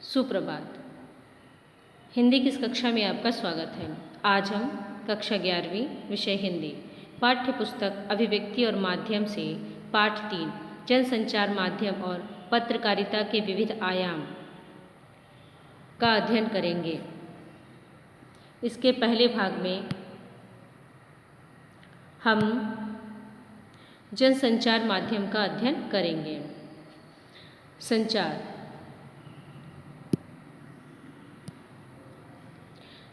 सुप्रभात। हिंदी की इस कक्षा में आपका स्वागत है। आज हम कक्षा 11वीं विषय हिंदी पाठ्य पुस्तक अभिव्यक्ति और माध्यम से पाठ 3 जनसंचार माध्यम और पत्रकारिता के विविध आयाम का अध्ययन करेंगे। इसके पहले भाग में हम जनसंचार माध्यम का अध्ययन करेंगे।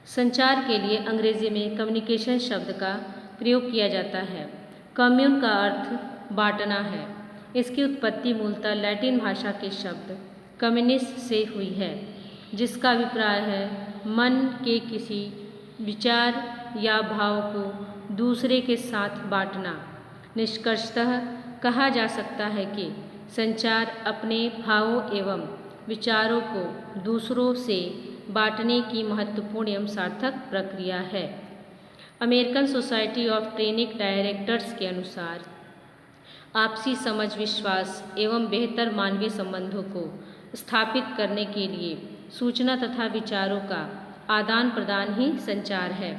संचार के लिए अंग्रेजी में कम्युनिकेशन शब्द का प्रयोग किया जाता है। कम्यून का अर्थ बांटना है। इसकी उत्पत्ति मूलतः लैटिन भाषा के शब्द कम्युनिस से हुई है, जिसका अभिप्राय है मन के किसी विचार या भाव को दूसरे के साथ बांटना। निष्कर्षतः कहा जा सकता है कि संचार अपने भावों एवं विचारों को दूसरों से बांटने की महत्वपूर्ण एवं सार्थक प्रक्रिया है। American society of training directors के अनुसार आपसी समझ, विश्वास एवं बेहतर मानवीय संबंधों को स्थापित करने के लिए सूचना तथा विचारों का आदान प्रदान ही संचार है।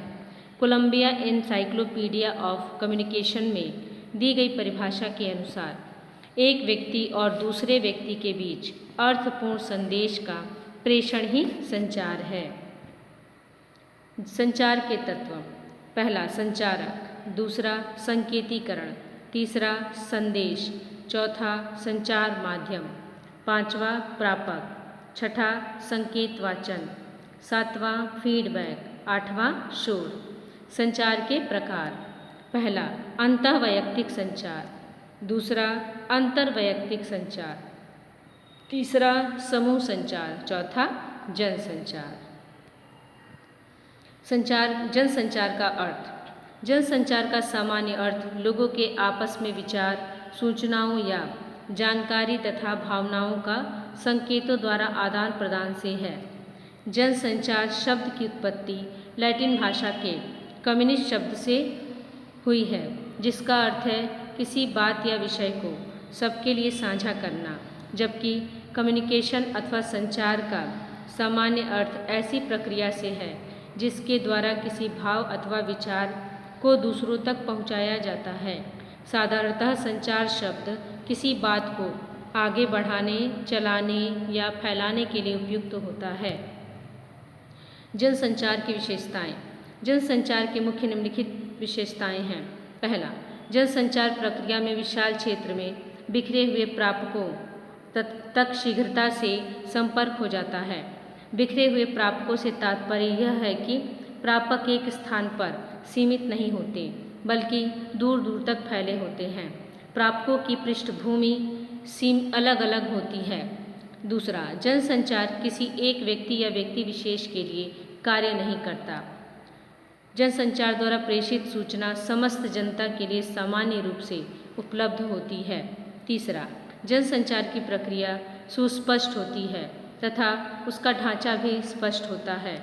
कोलंबिया एनसाइक्लोपीडिया ऑफ कम्युनिकेशन में दी गई परिभाषा के अनुसार एक व्यक्ति और दूसरे व्यक्ति के बीच अर्थपूर्ण संदेश का प्रेषण ही संचार है। संचार के तत्व: पहला संचारक, दूसरा संकेतीकरण, तीसरा संदेश, चौथा संचार माध्यम, पांचवा प्रापक, छठा संकेत वाचन, सातवां फीडबैक, आठवां शोर। संचार के प्रकार: पहला अंतःवैयक्तिक संचार, दूसरा अंतर्वैयक्तिक संचार, तीसरा समूह संचार, चौथा जनसंचार। जनसंचार का अर्थ: जनसंचार का सामान्य अर्थ लोगों के आपस में विचार, सूचनाओं या जानकारी तथा भावनाओं का संकेतों द्वारा आदान प्रदान से है। जनसंचार शब्द की उत्पत्ति लैटिन भाषा के कम्युनिस शब्द से हुई है, जिसका अर्थ है किसी बात या विषय को सबके लिए साझा करना, जबकि कम्युनिकेशन अथवा संचार का सामान्य अर्थ ऐसी प्रक्रिया से है जिसके द्वारा किसी भाव अथवा विचार को दूसरों तक पहुंचाया जाता है। साधारणतः संचार शब्द किसी बात को आगे बढ़ाने, चलाने या फैलाने के लिए उपयुक्त होता है। जनसंचार की विशेषताएं: जनसंचार के मुख्य निम्नलिखित विशेषताएं हैं। पहला, जनसंचार प्रक्रिया में विशाल क्षेत्र में बिखरे हुए प्रापकों तक शीघ्रता से संपर्क हो जाता है। बिखरे हुए प्रापकों से तात्पर्य यह है कि प्रापक एक स्थान पर सीमित नहीं होते, बल्कि दूर दूर तक फैले होते हैं। प्रापकों की पृष्ठभूमि अलग अलग होती है। दूसरा, जनसंचार किसी एक व्यक्ति या व्यक्ति विशेष के लिए कार्य नहीं करता। जनसंचार द्वारा प्रेषित सूचना समस्त जनता के लिए सामान्य रूप से उपलब्ध होती है। तीसरा, जनसंचार की प्रक्रिया सुस्पष्ट होती है तथा उसका ढांचा भी स्पष्ट होता है।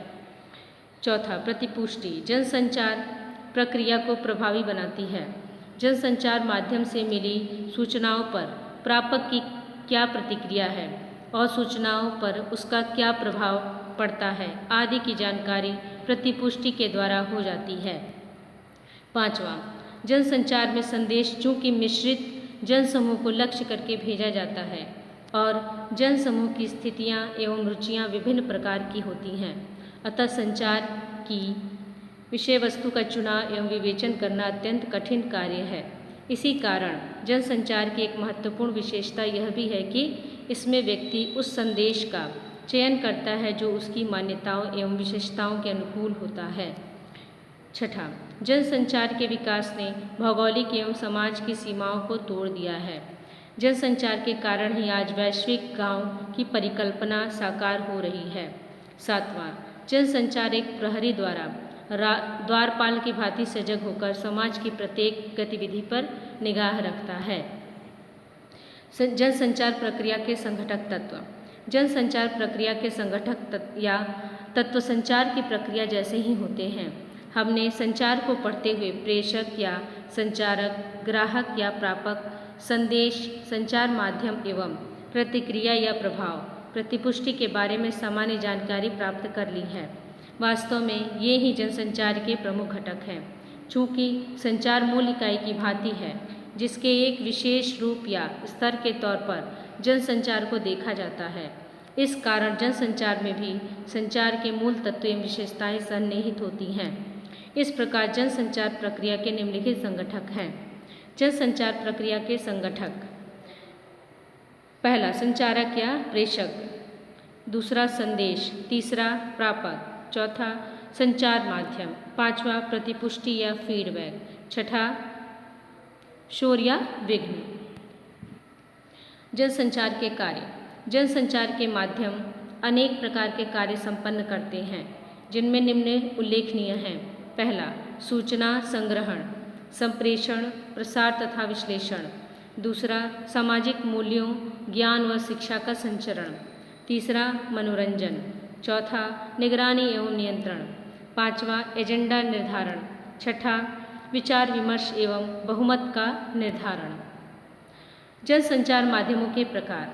चौथा, प्रतिपुष्टि जनसंचार प्रक्रिया को प्रभावी बनाती है। जनसंचार माध्यम से मिली सूचनाओं पर प्रापक की क्या प्रतिक्रिया है और सूचनाओं पर उसका क्या प्रभाव पड़ता है आदि की जानकारी प्रतिपुष्टि के द्वारा हो जाती है। पांचवा, जनसंचार में संदेश चूंकि मिश्रित जनसमूह को लक्ष्य करके भेजा जाता है और जनसमूह की स्थितियां एवं रुचियां विभिन्न प्रकार की होती हैं, अतः संचार की विषय वस्तु का चुनाव एवं विवेचन करना अत्यंत कठिन कार्य है। इसी कारण जनसंचार की एक महत्वपूर्ण विशेषता यह भी है कि इसमें व्यक्ति उस संदेश का चयन करता है जो उसकी मान्यताओं एवं विशेषताओं के अनुकूल होता है। छठा, जनसंचार के विकास ने भौगोलिक एवं समाज की सीमाओं को तोड़ दिया है। जनसंचार के कारण ही आज वैश्विक गांव की परिकल्पना साकार हो रही है। सातवां, जनसंचार एक प्रहरी द्वारा द्वारपाल की भांति सजग होकर समाज की प्रत्येक गतिविधि पर निगाह रखता है। जनसंचार प्रक्रिया के संघटक तत्व: जनसंचार प्रक्रिया के संघटक या तत्व संचार की प्रक्रिया जैसे ही होते हैं। हमने संचार को पढ़ते हुए प्रेषक या संचारक, ग्राहक या प्रापक, संदेश, संचार माध्यम एवं प्रतिक्रिया या प्रभाव, प्रतिपुष्टि के बारे में सामान्य जानकारी प्राप्त कर ली है। वास्तव में ये ही जनसंचार के प्रमुख घटक हैं। चूँकि संचार मूल इकाई की भांति है जिसके एक विशेष रूप या स्तर के तौर पर जनसंचार को देखा जाता है, इस कारण जनसंचार में भी संचार के मूल तत्व एवं विशेषताएं सन्निहित होती हैं। इस प्रकार जनसंचार प्रक्रिया के निम्नलिखित संगठक हैं। जनसंचार प्रक्रिया के संगठक: पहला संचारक या प्रेषक, दूसरा संदेश, तीसरा प्रापक, चौथा संचार माध्यम, पांचवा प्रतिपुष्टि या फीडबैक, छठा शोर या विघ्न। जनसंचार के कार्य: जनसंचार के माध्यम अनेक प्रकार के कार्य संपन्न करते हैं जिनमें निम्न उल्लेखनीय हैं। पहला सूचना संग्रहण, संप्रेषण, प्रसार तथा विश्लेषण। दूसरा सामाजिक मूल्यों, ज्ञान व शिक्षा का संचरण। तीसरा मनोरंजन। चौथा निगरानी एवं नियंत्रण। पांचवा एजेंडा निर्धारण। छठा विचार विमर्श एवं बहुमत का निर्धारण। जनसंचार माध्यमों के प्रकार: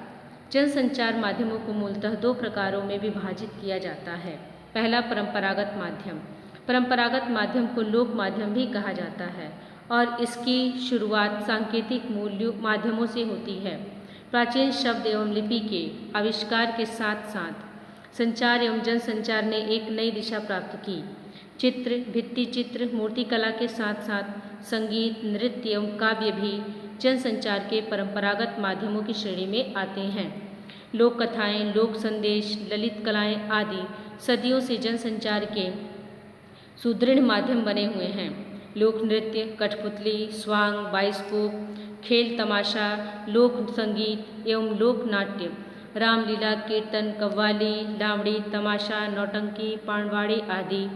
जनसंचार माध्यमों को मूलतः दो प्रकारों में विभाजित किया जाता है। पहला परंपरागत माध्यम। परंपरागत माध्यम को लोक माध्यम भी कहा जाता है और इसकी शुरुआत सांकेतिक मूल्यों माध्यमों से होती है। प्राचीन शब्द एवं लिपि के आविष्कार के साथ साथ संचार एवं जनसंचार ने एक नई दिशा प्राप्त की। चित्र, भित्ति चित्र, मूर्तिकला के साथ साथ संगीत, नृत्य एवं काव्य भी जनसंचार के परंपरागत माध्यमों की श्रेणी में आते हैं। लोक कथाएँ, लोक संदेश, ललित कलाएँ आदि सदियों से जनसंचार के सुदृढ़ माध्यम बने हुए हैं। लोक नृत्य, कठपुतली, स्वांग, बाइस्कोप, खेल तमाशा, लोक संगीत एवं लोक नाट्य, रामलीला, कीर्तन, कव्वाली, लावड़ी, तमाशा, नौटंकी, पांडवाड़ी आदि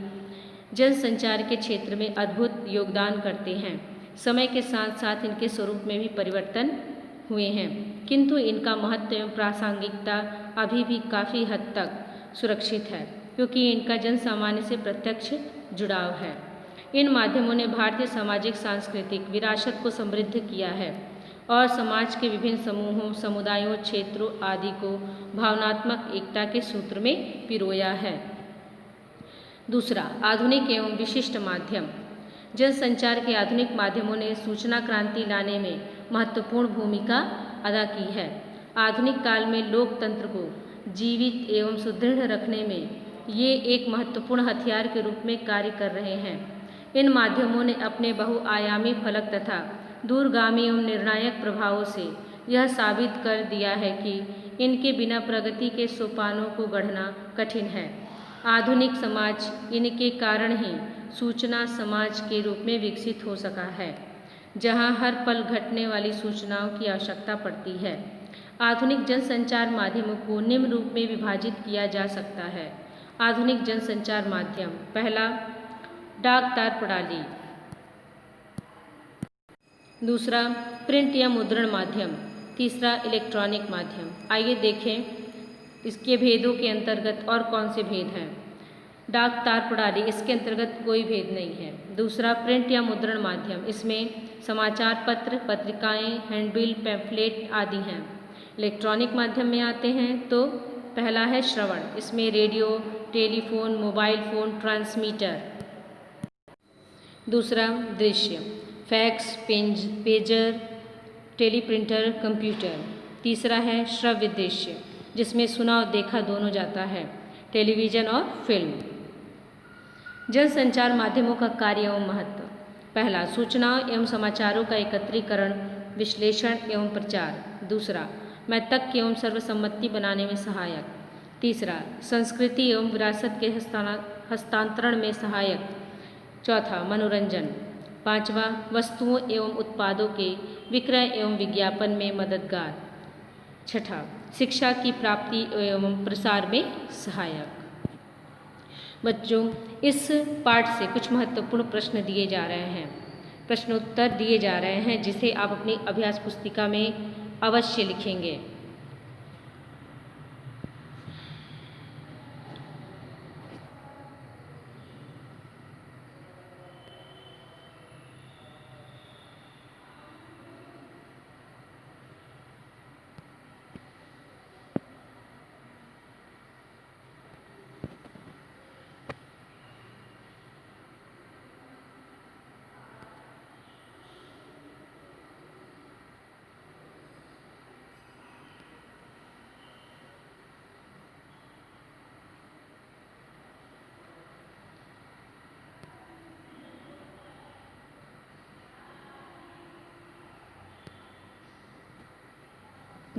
जनसंचार के क्षेत्र में अद्भुत योगदान करते हैं। समय के साथ साथ इनके स्वरूप में भी परिवर्तन हुए हैं, किंतु इनका महत्व एवं प्रासंगिकता अभी भी काफ़ी हद तक सुरक्षित है क्योंकि इनका जनसामान्य से प्रत्यक्ष जुड़ाव है। इन माध्यमों ने भारतीय सामाजिक सांस्कृतिक विरासत को समृद्ध किया है और समाज के विभिन्न समूहों, समुदायों, क्षेत्रों आदि को भावनात्मक एकता के सूत्र में पिरोया है। दूसरा आधुनिक एवं विशिष्ट माध्यम। जनसंचार के आधुनिक माध्यमों ने सूचना क्रांति लाने में महत्वपूर्ण भूमिका अदा की है। आधुनिक काल में लोकतंत्र को जीवित एवं सुदृढ़ रखने में ये एक महत्वपूर्ण हथियार के रूप में कार्य कर रहे हैं। इन माध्यमों ने अपने बहुआयामी फलक तथा दूरगामी एवं निर्णायक प्रभावों से यह साबित कर दिया है कि इनके बिना प्रगति के सोपानों को गढ़ना कठिन है। आधुनिक समाज इनके कारण ही सूचना समाज के रूप में विकसित हो सका है, जहां हर पल घटने वाली सूचनाओं की आवश्यकता पड़ती है। आधुनिक जनसंचार माध्यमों को निम्न रूप में विभाजित किया जा सकता है। आधुनिक जनसंचार माध्यम: पहला डाक तार प्रणाली, दूसरा प्रिंट या मुद्रण माध्यम, तीसरा इलेक्ट्रॉनिक माध्यम। आइए देखें इसके भेदों के अंतर्गत और कौन से भेद हैं। डाक तार प्रणाली, इसके अंतर्गत कोई भेद नहीं है। दूसरा प्रिंट या मुद्रण माध्यम, इसमें समाचार पत्र, पत्रिकाएं, हैंडबिल, पैम्फलेट आदि हैं। इलेक्ट्रॉनिक माध्यम में आते हैं तो पहला है श्रवण, इसमें radio, telephone, mobile phone, transmitter. दूसरा दृश्य, फैक्स, पेजर, टेलीप्रिंटर, कंप्यूटर। तीसरा है श्रव्य दृश्य, जिसमें सुना और देखा दोनों जाता है, टेलीविज़न और फिल्म। जनसंचार माध्यमों का कार्य एवं महत्व: पहला सूचनाओं एवं समाचारों का एकत्रीकरण, विश्लेषण एवं प्रचार। दूसरा मैत्रक एवं सर्वसम्मति बनाने में सहायक। तीसरा संस्कृति एवं विरासत के हस्तांतरण में सहायक। चौथा मनोरंजन। पांचवा वस्तुओं एवं उत्पादों के विक्रय एवं विज्ञापन में मददगार। छठा शिक्षा की प्राप्ति एवं प्रसार में सहायक। बच्चों, इस पाठ से कुछ महत्वपूर्ण प्रश्न दिए जा रहे हैं, प्रश्नोत्तर दिए जा रहे हैं, जिसे आप अपनी अभ्यास पुस्तिका में अवश्य लिखेंगे।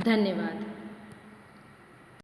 धन्यवाद।